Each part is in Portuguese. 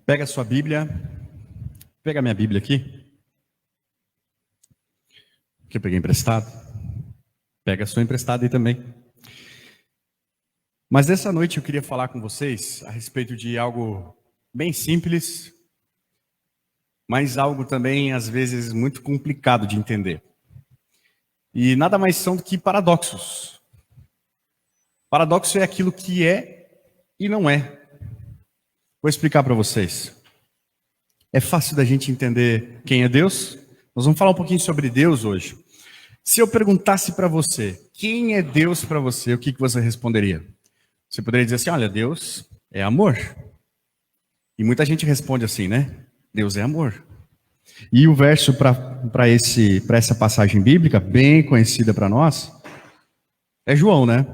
Pega a sua Bíblia. Pega a minha Bíblia aqui. Que eu peguei emprestado. Pega a sua emprestada aí também. Mas essa noite eu queria falar com vocês a respeito de algo bem simples, mas algo também, às vezes, muito complicado de entender. E nada mais são do que paradoxos. Paradoxo é aquilo que é e não é. Vou explicar para vocês. É fácil da gente entender quem é Deus? Nós vamos falar um pouquinho sobre Deus hoje. Se eu perguntasse para você, quem é Deus para você, o que você responderia? Você poderia dizer assim, olha, Deus é amor. E muita gente responde assim, né? Deus é amor. E o verso para essa passagem bíblica, bem conhecida para nós, é João, né?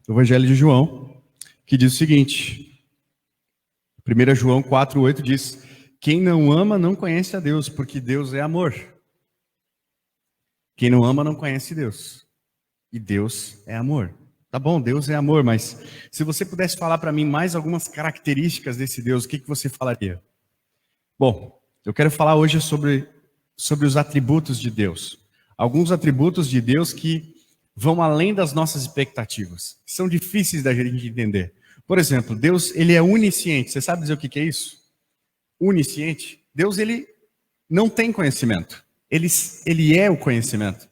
O Evangelho de João, que diz o seguinte, 1 João 4,8 diz, quem não ama não conhece a Deus, porque Deus é amor. Quem não ama não conhece Deus. E Deus é amor. Tá bom, Deus é amor, mas se você pudesse falar para mim mais algumas características desse Deus, o que você falaria? Bom, eu quero falar hoje sobre os atributos de Deus. Alguns atributos de Deus que vão além das nossas expectativas. São difíceis da gente entender. Por exemplo, Deus, ele é onisciente. Você sabe dizer o que é isso? Onisciente. Deus, ele não tem conhecimento. Ele é o conhecimento.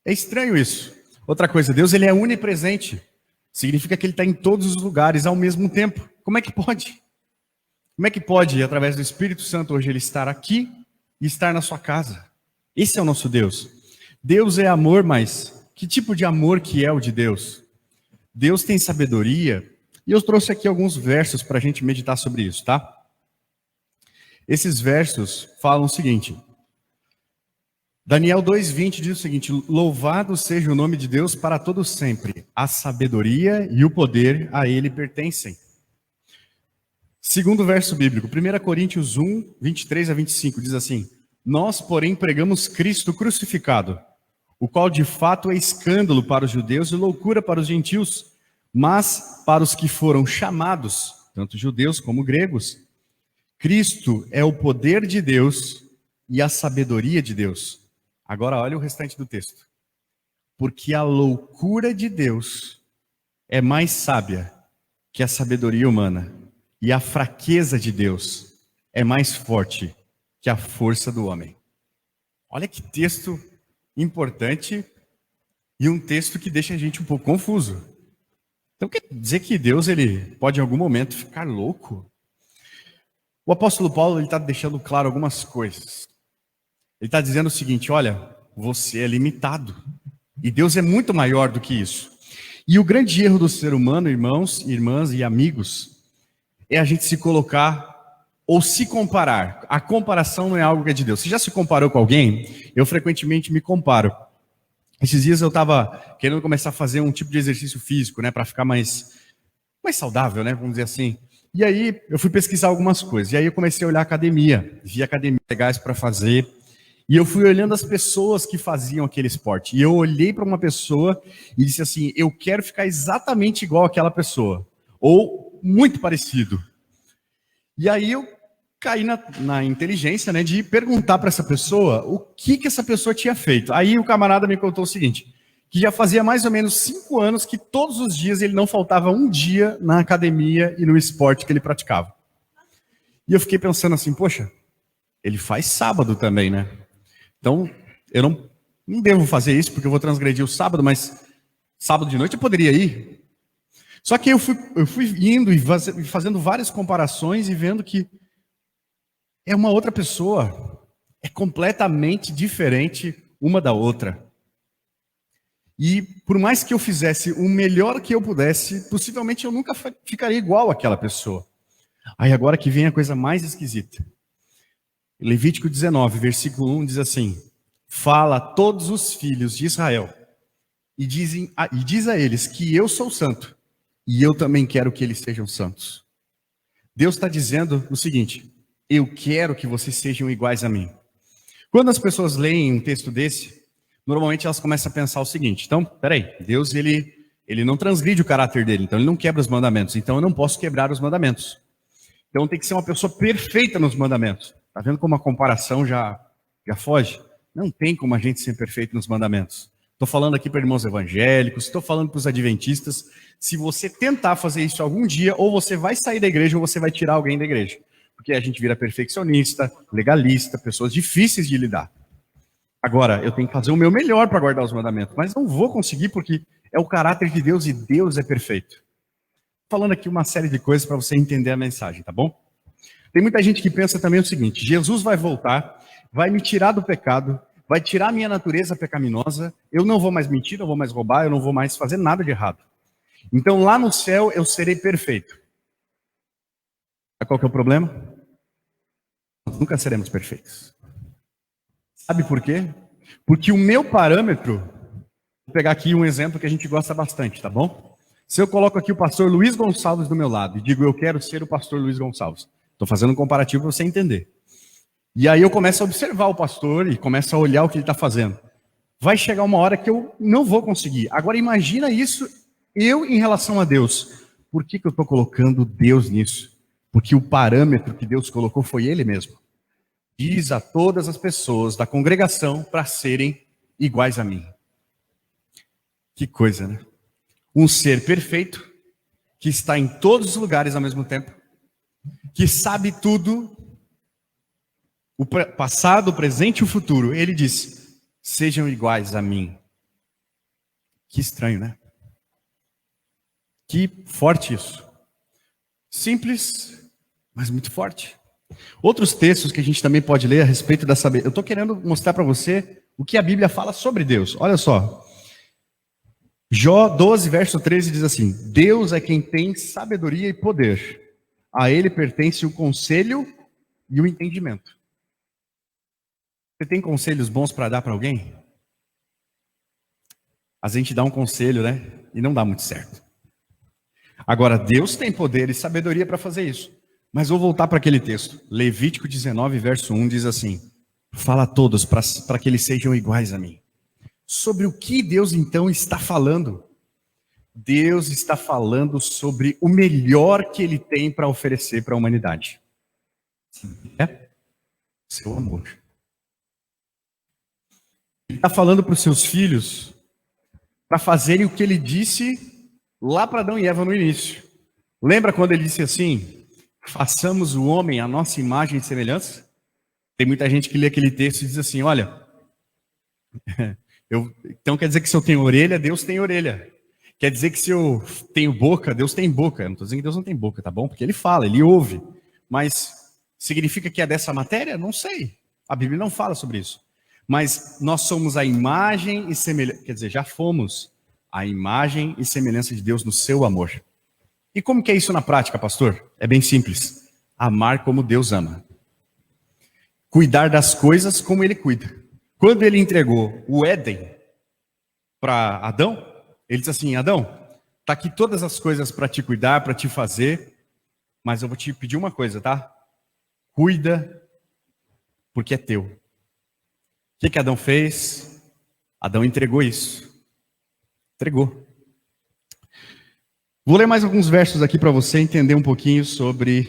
É estranho isso. Outra coisa, Deus, ele é onipresente. Significa que ele está em todos os lugares ao mesmo tempo. Como é que pode? Como é que pode, através do Espírito Santo, hoje ele estar aqui e estar na sua casa? Esse é o nosso Deus. Deus é amor, mas que tipo de amor que é o de Deus? Deus tem sabedoria. E eu trouxe aqui alguns versos para a gente meditar sobre isso, tá? Esses versos falam o seguinte. Daniel 2,20 diz o seguinte, louvado seja o nome de Deus para todo sempre. A sabedoria e o poder a ele pertencem. Segundo verso bíblico, 1 Coríntios 1, 23 a 25, diz assim, nós, porém, pregamos Cristo crucificado, o qual de fato é escândalo para os judeus e loucura para os gentios, mas para os que foram chamados, tanto judeus como gregos, Cristo é o poder de Deus e a sabedoria de Deus. Agora olha o restante do texto. Porque a loucura de Deus é mais sábia que a sabedoria humana, e a fraqueza de Deus é mais forte que a força do homem. Olha que texto importante e um texto que deixa a gente um pouco confuso. Então quer dizer que Deus ele pode em algum momento ficar louco? O apóstolo Paulo está deixando claro algumas coisas. Ele está dizendo o seguinte, olha, você é limitado. E Deus é muito maior do que isso. E o grande erro do ser humano, irmãos, irmãs e amigos, é a gente se colocar ou se comparar. A comparação não é algo que é de Deus. Você já se comparou com alguém? Eu frequentemente me comparo. Esses dias eu estava querendo começar a fazer um tipo de exercício físico, né, para ficar mais saudável, né, vamos dizer assim. E aí eu fui pesquisar algumas coisas. E aí eu comecei a olhar a academia. Vi academias legais para fazer. E eu fui olhando as pessoas que faziam aquele esporte. E eu olhei para uma pessoa e disse assim, eu quero ficar exatamente igual àquela pessoa. Ou muito parecido. E aí eu caí na inteligência, né, de perguntar para essa pessoa o que essa pessoa tinha feito. Aí o camarada me contou o seguinte, que já fazia mais ou menos 5 anos que todos os dias ele não faltava um dia na academia e no esporte que ele praticava. E eu fiquei pensando assim, poxa, ele faz sábado também, né? Então, eu não devo fazer isso porque eu vou transgredir o sábado, mas sábado de noite eu poderia ir. Só que eu fui indo e fazendo várias comparações e vendo que é uma outra pessoa. É completamente diferente uma da outra. E por mais que eu fizesse o melhor que eu pudesse, possivelmente eu nunca ficaria igual àquela pessoa. Aí agora que vem a coisa mais esquisita. Levítico 19, versículo 1 diz assim, fala a todos os filhos de Israel e diz a eles que eu sou santo e eu também quero que eles sejam santos. Deus está dizendo o seguinte, eu quero que vocês sejam iguais a mim. Quando as pessoas leem um texto desse, normalmente elas começam a pensar o seguinte, então, peraí, Deus ele não transgride o caráter dele, então ele não quebra os mandamentos, então eu não posso quebrar os mandamentos. Então tem que ser uma pessoa perfeita nos mandamentos. Tá vendo como a comparação já foge? Não tem como a gente ser perfeito nos mandamentos. Estou falando aqui para irmãos evangélicos, estou falando para os adventistas. Se você tentar fazer isso algum dia, ou você vai sair da igreja ou você vai tirar alguém da igreja. Porque a gente vira perfeccionista, legalista, pessoas difíceis de lidar. Agora, eu tenho que fazer o meu melhor para guardar os mandamentos, mas não vou conseguir porque é o caráter de Deus e Deus é perfeito. Falando aqui uma série de coisas para você entender a mensagem, tá bom? Tem muita gente que pensa também o seguinte: Jesus vai voltar, vai me tirar do pecado, vai tirar a minha natureza pecaminosa, eu não vou mais mentir, não vou mais roubar, eu não vou mais fazer nada de errado. Então lá no céu eu serei perfeito. Sabe qual que é o problema? Nós nunca seremos perfeitos. Sabe por quê? Porque o meu parâmetro, vou pegar aqui um exemplo que a gente gosta bastante, tá bom? Se eu coloco aqui o pastor Luiz Gonçalves do meu lado e digo eu quero ser o pastor Luiz Gonçalves, estou fazendo um comparativo para você entender. E aí eu começo a observar o pastor e começo a olhar o que ele está fazendo. Vai chegar uma hora que eu não vou conseguir. Agora imagina isso, eu em relação a Deus. Por que eu estou colocando Deus nisso? Porque o parâmetro que Deus colocou foi Ele mesmo. Diz a todas as pessoas da congregação para serem iguais a mim. Que coisa, né? Um ser perfeito, que está em todos os lugares ao mesmo tempo, que sabe tudo, o passado, o presente e o futuro. Ele diz, sejam iguais a mim. Que estranho, né? Que forte isso. Simples, mas muito forte. Outros textos que a gente também pode ler a respeito da sabedoria. Eu estou querendo mostrar para você o que a Bíblia fala sobre Deus. Olha só. Jó 12, verso 13 diz assim: Deus é quem tem sabedoria e poder. A Ele pertence o conselho e o entendimento. Você tem conselhos bons para dar para alguém? A gente dá um conselho, né? E não dá muito certo. Agora, Deus tem poder e sabedoria para fazer isso. Mas vou voltar para aquele texto. Levítico 19, verso 1 diz assim: fala a todos para que eles sejam iguais a mim. Sobre o que Deus então está falando? Deus está falando sobre o melhor que Ele tem para oferecer para a humanidade. É seu amor. Ele está falando para os seus filhos para fazerem o que Ele disse lá para Adão e Eva no início. Lembra quando Ele disse assim: façamos o homem à nossa imagem e semelhança? Tem muita gente que lê aquele texto e diz assim: olha, então quer dizer que se eu tenho orelha, Deus tem orelha. Quer dizer que se eu tenho boca, Deus tem boca. Eu não estou dizendo que Deus não tem boca, tá bom? Porque Ele fala, Ele ouve. Mas significa que é dessa matéria? Não sei. A Bíblia não fala sobre isso. Mas nós somos a imagem e semelhança, quer dizer, já fomos a imagem e semelhança de Deus no seu amor. E como que é isso na prática, pastor? É bem simples. Amar como Deus ama. Cuidar das coisas como Ele cuida. Quando Ele entregou o Éden para Adão, Ele disse assim: Adão, tá aqui todas as coisas para te cuidar, para te fazer, mas eu vou te pedir uma coisa, tá? Cuida, porque é teu. O que Adão fez? Adão entregou isso. Entregou. Vou ler mais alguns versos aqui para você entender um pouquinho sobre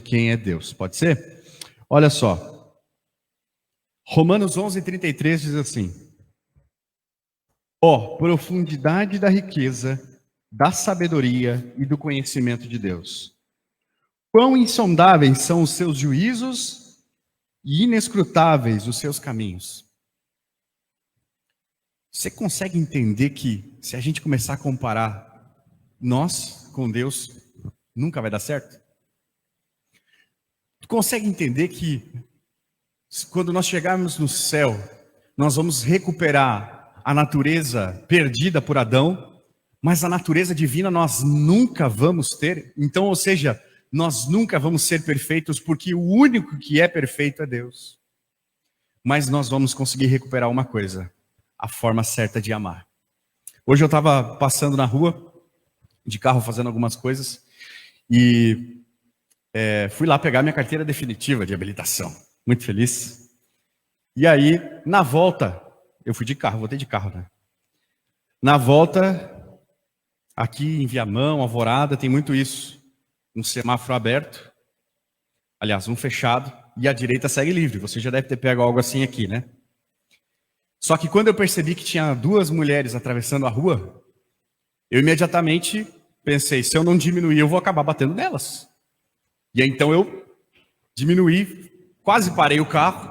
quem é Deus. Pode ser? Olha só. Romanos 11:33 diz assim: ó, profundidade da riqueza, da sabedoria e do conhecimento de Deus. Quão insondáveis são os seus juízos e inescrutáveis os seus caminhos. Você consegue entender que se a gente começar a comparar nós com Deus, nunca vai dar certo? Tu consegue entender que quando nós chegarmos no céu, nós vamos recuperar a natureza perdida por Adão, mas a natureza divina nós nunca vamos ter? Então, ou seja, nós nunca vamos ser perfeitos, porque o único que é perfeito é Deus. Mas nós vamos conseguir recuperar uma coisa: a forma certa de amar. Hoje eu estava passando na rua, de carro, fazendo algumas coisas, e fui lá pegar minha carteira definitiva de habilitação. Muito feliz. E aí, na volta, eu fui de carro, voltei de carro, né? Na volta, aqui em Viamão, Alvorada, tem muito isso. um semáforo aberto, aliás, um fechado, e a direita segue livre. Você já deve ter pego algo assim aqui, né? Só que quando eu percebi que tinha duas mulheres atravessando a rua, eu imediatamente pensei, se eu não diminuir, eu vou acabar batendo nelas. E aí, então eu diminuí, quase parei o carro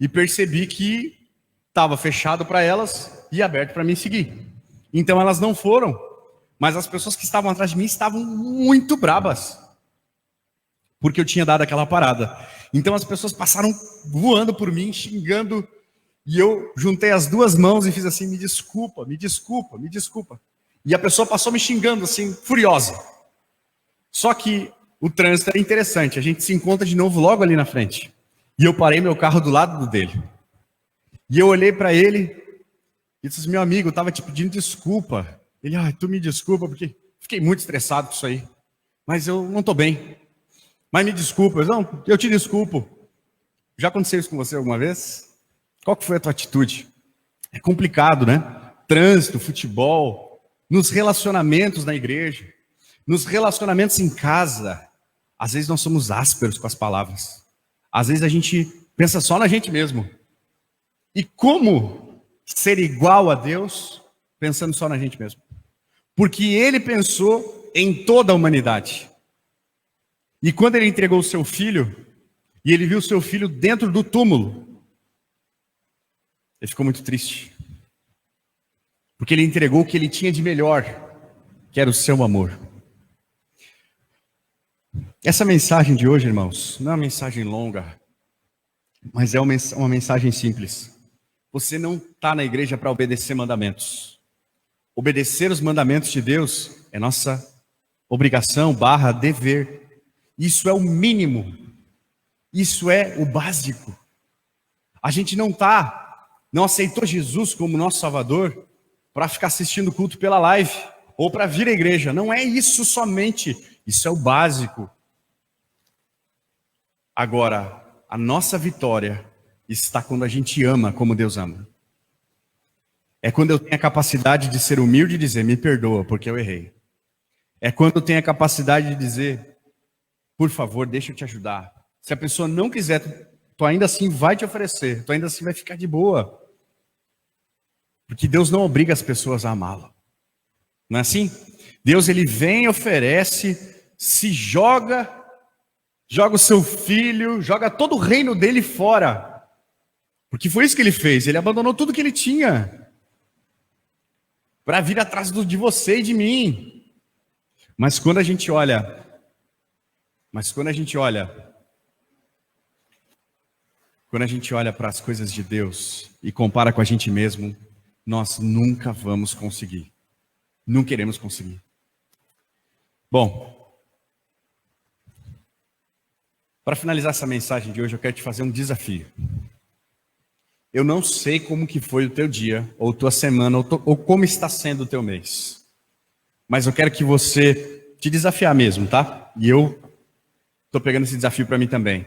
e percebi que estava fechado para elas e aberto para mim seguir. Então elas não foram, mas as pessoas que estavam atrás de mim estavam muito brabas, porque eu tinha dado aquela parada. Então as pessoas passaram voando por mim, xingando, e eu juntei as duas mãos e fiz assim, me desculpa, me desculpa, me desculpa. E a pessoa passou me xingando assim, furiosa. Só que o trânsito era interessante, a gente se encontra de novo logo ali na frente. E eu parei meu carro do lado do dele. E eu olhei para ele e disse, meu amigo, eu estava te pedindo desculpa. Ele, tu me desculpa, porque fiquei muito estressado com isso aí. Mas eu não estou bem. Mas me desculpa. Não, eu te desculpo. Já aconteceu isso com você alguma vez? Qual que foi a tua atitude? É complicado, né? Trânsito, futebol, nos relacionamentos na igreja, nos relacionamentos em casa. Às vezes nós somos ásperos com as palavras. Às vezes a gente pensa só na gente mesmo. E como ser igual a Deus pensando só na gente mesmo? Porque ele pensou em toda a humanidade. E quando ele entregou o seu filho, e ele viu o seu filho dentro do túmulo, ele ficou muito triste. Porque ele entregou o que ele tinha de melhor, que era o seu amor. Essa mensagem de hoje, irmãos, não é uma mensagem longa, mas é uma mensagem simples. Você não está na igreja para obedecer mandamentos. Obedecer os mandamentos de Deus é nossa obrigação / dever. Isso é o mínimo. Isso é o básico. A gente não aceitou Jesus como nosso Salvador para ficar assistindo o culto pela live ou para vir à igreja. Não é isso somente. Isso é o básico. Agora, a nossa vitória está quando a gente ama como Deus ama. É quando eu tenho a capacidade de ser humilde e dizer, me perdoa porque eu errei. É quando eu tenho a capacidade de dizer, por favor, deixa eu te ajudar. Se a pessoa não quiser, tu ainda assim vai te oferecer, tu ainda assim vai ficar de boa. Porque Deus não obriga as pessoas a amá-lo. Não é assim? Deus, ele vem, oferece, se joga o seu filho, joga todo o reino dele fora. Porque foi isso que ele fez, ele abandonou tudo que ele tinha para vir atrás de você e de mim. Mas quando a gente olha para as coisas de Deus e compara com a gente mesmo, nós nunca vamos conseguir. Não queremos conseguir. Bom, para finalizar essa mensagem de hoje, eu quero te fazer um desafio. Eu não sei como que foi o teu dia, ou tua semana, ou como está sendo o teu mês. Mas eu quero que você te desafiar mesmo, tá? E eu estou pegando esse desafio para mim também.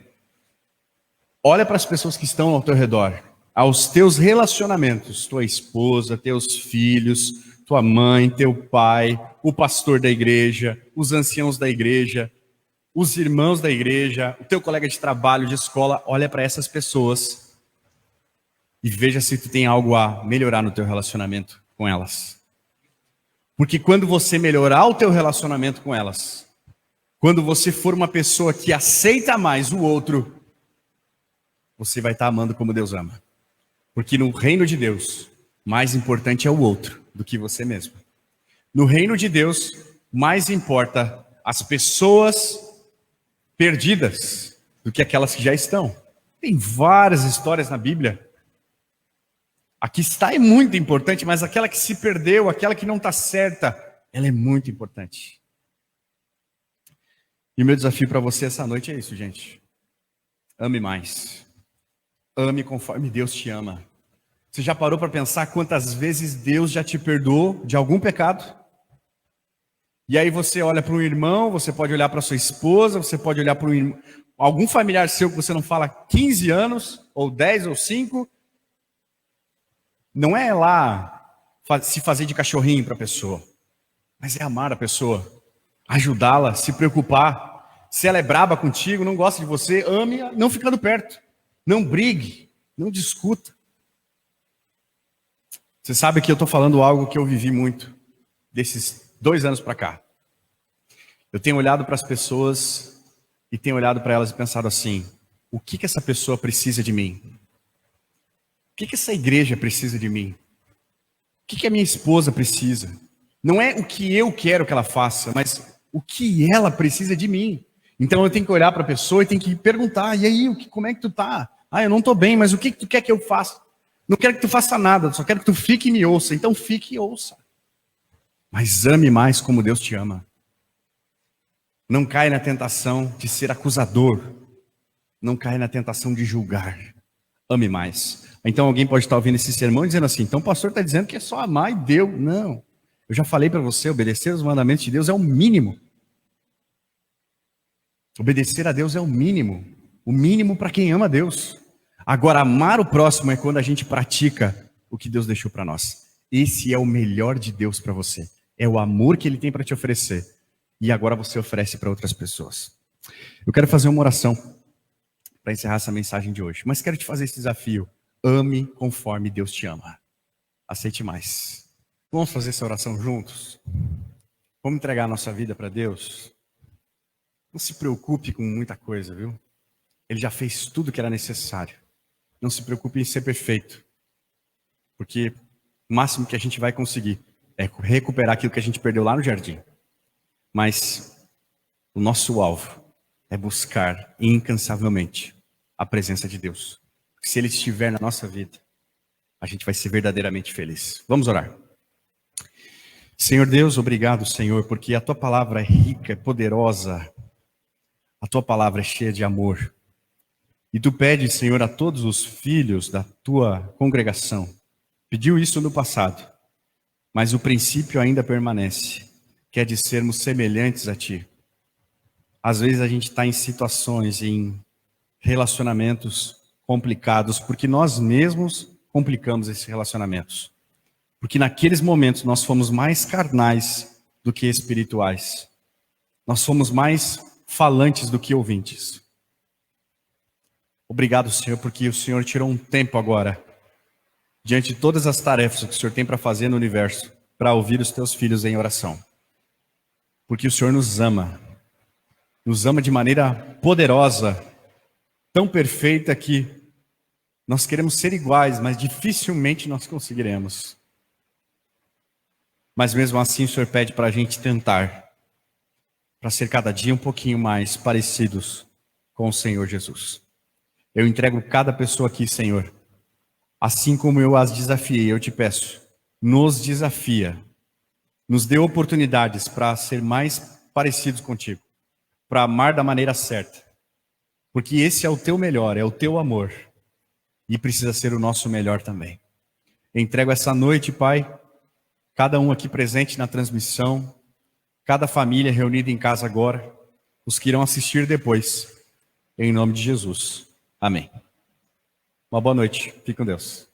Olha para as pessoas que estão ao teu redor, aos teus relacionamentos, tua esposa, teus filhos, tua mãe, teu pai, o pastor da igreja, os anciãos da igreja, os irmãos da igreja, o teu colega de trabalho, de escola. Olha para essas pessoas e veja se tu tem algo a melhorar no teu relacionamento com elas. Porque quando você melhorar o teu relacionamento com elas, quando você for uma pessoa que aceita mais o outro, você vai estar amando como Deus ama. Porque no reino de Deus, mais importante é o outro do que você mesmo. No reino de Deus, mais importa as pessoas perdidas do que aquelas que já estão. Tem várias histórias na Bíblia. Aqui está é muito importante, mas aquela que se perdeu, aquela que não está certa, ela é muito importante. E o meu desafio para você essa noite é isso, gente. Ame mais. Ame conforme Deus te ama. Você já parou para pensar quantas vezes Deus já te perdoou de algum pecado? E aí você olha para um irmão, você pode olhar para sua esposa, você pode olhar para algum familiar seu que você não fala há 15 anos, ou 10 ou 5. Não é lá se fazer de cachorrinho para a pessoa, mas é amar a pessoa. ajudá-la, se preocupar. Se ela é braba contigo, não gosta de você, ame-a, não ficando perto. Não brigue, não discuta. Você sabe que eu estou falando algo que eu vivi muito desses 2 anos para cá. Eu tenho olhado para as pessoas e tenho olhado para elas e pensado assim: o que essa pessoa precisa de mim? O que essa igreja precisa de mim? O que a minha esposa precisa? Não é o que eu quero que ela faça, mas o que ela precisa de mim. Então eu tenho que olhar para a pessoa e tenho que perguntar: e aí, como é que tu tá? Ah, eu não estou bem, mas o que tu quer que eu faça? Não quero que tu faça nada, só quero que tu fique e me ouça. Então fique e ouça. Mas ame mais como Deus te ama. Não caia na tentação de ser acusador. Não caia na tentação de julgar. Ame mais. Então alguém pode estar ouvindo esse sermão dizendo assim: então o pastor está dizendo que é só amar e deu. Não. Eu já falei para você, obedecer os mandamentos de Deus é o mínimo. Obedecer a Deus é o mínimo. O mínimo para quem ama a Deus. Agora, amar o próximo é quando a gente pratica o que Deus deixou para nós. Esse é o melhor de Deus para você. É o amor que Ele tem para te oferecer. E agora você oferece para outras pessoas. Eu quero fazer uma oração para encerrar essa mensagem de hoje. Mas quero te fazer esse desafio. Ame conforme Deus te ama. Aceite mais. Vamos fazer essa oração juntos? Vamos entregar a nossa vida para Deus? Não se preocupe com muita coisa, viu? Ele já fez tudo que era necessário. Não se preocupe em ser perfeito. Porque o máximo que a gente vai conseguir é recuperar aquilo que a gente perdeu lá no jardim. Mas o nosso alvo é buscar incansavelmente a presença de Deus. Se Ele estiver na nossa vida, a gente vai ser verdadeiramente feliz. Vamos orar. Senhor Deus, obrigado, Senhor, porque a Tua palavra é rica, é poderosa. A Tua palavra é cheia de amor. E Tu pedes, Senhor, a todos os filhos da Tua congregação. Pediu isso no passado, mas o princípio ainda permanece, que é de sermos semelhantes a Ti. Às vezes a gente está em situações, em relacionamentos complicados, porque nós mesmos complicamos esses relacionamentos. Porque naqueles momentos nós fomos mais carnais do que espirituais. Nós fomos mais falantes do que ouvintes. Obrigado, Senhor, porque o Senhor tirou um tempo agora, diante de todas as tarefas que o Senhor tem para fazer no universo, para ouvir os Teus filhos em oração. Porque o Senhor nos ama de maneira poderosa, tão perfeita que nós queremos ser iguais, mas dificilmente nós conseguiremos. Mas mesmo assim o Senhor pede para a gente tentar, para ser cada dia um pouquinho mais parecidos com o Senhor Jesus. Eu entrego cada pessoa aqui, Senhor. Assim como eu as desafiei, eu te peço, nos desafia. Nos dê oportunidades para ser mais parecidos contigo. Para amar da maneira certa. Porque esse é o teu melhor, é o teu amor. E precisa ser o nosso melhor também. Eu entrego essa noite, Pai, cada um aqui presente na transmissão, cada família reunida em casa agora, os que irão assistir depois. Em nome de Jesus. Amém. Uma boa noite. Fique com Deus.